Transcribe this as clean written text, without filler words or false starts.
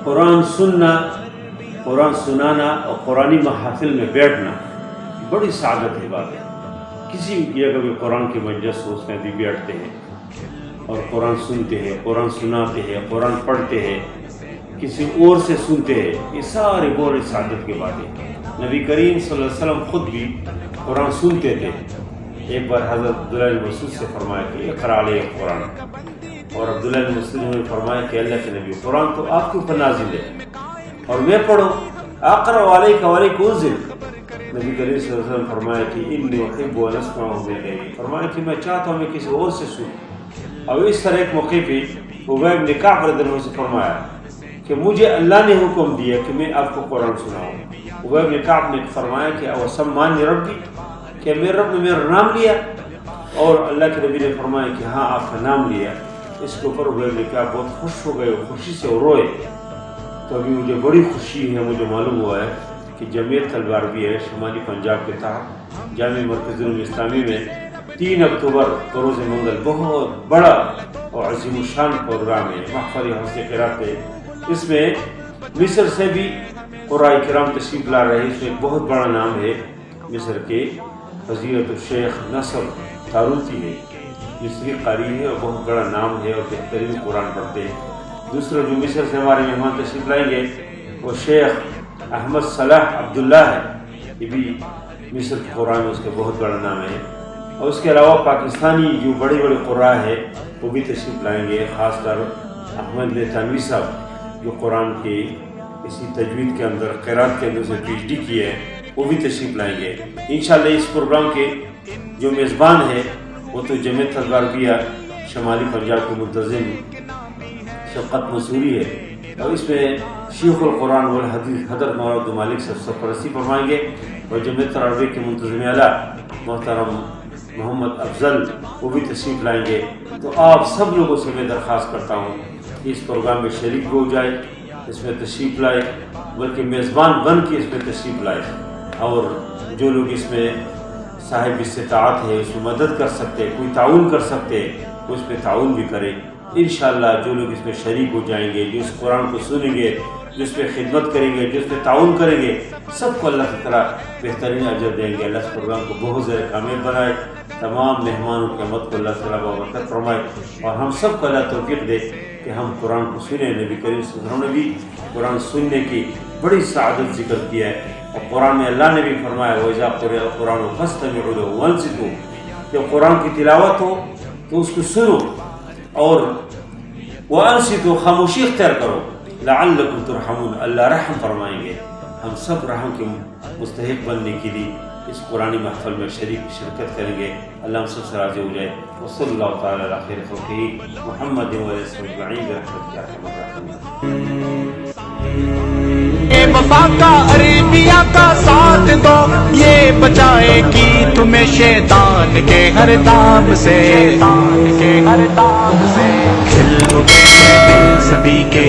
قرآن سننا، قرآن سنانا اور قرآنی محافل میں بیٹھنا بڑی سعادت کی بات ہے۔ کسی بھی اگر قرآن کی مجلس ہو اس میں بھی بیٹھتے ہیں اور قرآن سنتے ہیں، قرآن سناتے ہیں، قرآن پڑھتے ہیں، کسی اور سے سنتے ہیں، یہ سارے بڑی سعادت کی بات ہے۔ نبی کریم صلی اللہ علیہ وسلم خود بھی قرآن سنتے تھے۔ ایک بار حضرت عبداللہ بن مسعود سے فرمایا کہ اقرأ علیہ قرآن، اور عبداللہ بن مسعود نے فرمایا کہ اللہ کے نبی قرآن تو آپ کے اوپر نازل ہے اور میں پڑھوں، اقرأ علیک وعلیک انزل۔ نبی کریم صلی اللہ علیہ وسلم فرمایا کہ انی احب ان اسمع من غیری، فرمایا کہ میں چاہتا ہوں میں کسی اور سے سنوں۔ اور اس طرح ایک موقع پہ ابی بن کعب رضی اللہ عنہ سے فرمایا کہ مجھے اللہ نے حکم دیا کہ میں آپ کو قرآن سناؤں۔ ابی بن کعب نے فرمایا کہ او سمانی ربی، کہ میرے رب نے میرا نام لیا؟ اور اللہ کے نبی نے فرمایا کہ ہاں آپ کا نام لیا۔ اس کے اوپر ابی بن کعب بہت خوش ہو گئے، خوشی سے روئے۔ تو ابھی مجھے بڑی خوشی ہے، مجھے معلوم ہوا ہے کہ جمعیت طلبہ عربیہ ہے شمالی پنجاب کے تحت جامع مرکز علوم اسلامی میں 3 اکتوبر بروز منگل بہت بڑا اور عظیم الشان پروگرام ہے، محفل حفظ قرات ہے۔ اس میں مصر سے بھی قراء کرام تشریف لا رہے ہیں۔ اس میں ایک بہت بڑا نام ہے مصر کے فضیلت الشیخ نصر تاروتی ہے، مصری قاری ہے اور بہت بڑا نام ہے اور بہترین قرآن پڑھتے ہیں۔ دوسرے جو مصر سے ہمارے مہمان تشریف لائیں گے وہ شیخ احمد صلاح عبداللہ ہے، یہ بھی مصر کے قرآن میں اس کا بہت بڑا نام ہے۔ اور اس کے علاوہ پاکستانی جو بڑے بڑے قراء ہے وہ بھی تشریف لائیں گے، خاص کر احمد تنوی صاحب جو قرآن کے اسی تجوید کے اندر قرات کے اندر سے PhD کی ہے، وہ بھی تشریف لائیں گے انشاءاللہ۔ اس پروگرام کے جو میزبان ہے وہ تو جمعیت طلبہ عربیہ شمالی پنجاب کے منتظم شفقت منصوری ہے، اور اس میں شیخ القرآن والحدیث حضرت مولانا عبد المالک صاحب سرپرستی فرمائیں گے، اور جمعیت عربیہ کے منتظم اعلیٰ محترم محمد افضل وہ بھی تشریف لائیں گے۔ تو آپ سب لوگوں سے میں درخواست کرتا ہوں کہ اس پروگرام میں شریک ہو جائے، اس میں تشریف لائے، بلکہ میزبان بن کے اس میں تشریف لائے، اور جو لوگ اس میں صاحب استطاعت ہے اس میں مدد کر سکتے، کوئی تعاون کر سکتے وہ اس میں تعاون بھی کرے انشاءاللہ۔ جو لوگ اس میں شریک ہو جائیں گے، جو اس قرآن کو سنیں گے، جو اس پہ خدمت کریں گے، جو اس پہ تعاون کریں گے، سب کو اللہ تعالیٰ بہترین اجر دیں گے۔ اللہ اس پروگرام کو بہت زیادہ کامیاب بنائے، تمام مہمانوں کی آمد کو اللہ تعالیٰ برکت فرمائے، اور ہم سب کو اللہ توفیق دے کہ ہم قرآن کو سنیں۔ نبی کریم صلی اللہ علیہ وسلم نے بھی قرآن سننے کی بڑی سعادت ذکر کیا ہے، اور قرآن میں اللہ نے بھی فرمایا وَإِذَا قُرِئَ الْقُرْآنُ فَاسْتَمِعُوا لَهُ وَأَنصِتُوا، جب قرآن کی تلاوت ہو تو اس کو سنو اور وَأَنصِتُوا، خاموشی اختیار کرو، لَعَلَّكُمْ تُرْحَمُونَ، اللہ رحم فرمائیں گے۔ ہم سب رحم کے مستحق بننے کے لیے اس قرآنی محفل میں شرکت کریں گے۔ اللہ ہم سب سے راضی ہو جائے۔ وصلی اللہ تعالیٰ علی خیر خلقہ محمد وعلیہ وسلم برحمتک یا ارحم الراحمین۔ وفا کا عربیہ کا ساتھ دو، یہ بچائے گی تمہیں شیطان کے ہر دام سے، کھل اٹھے دل سبھی کے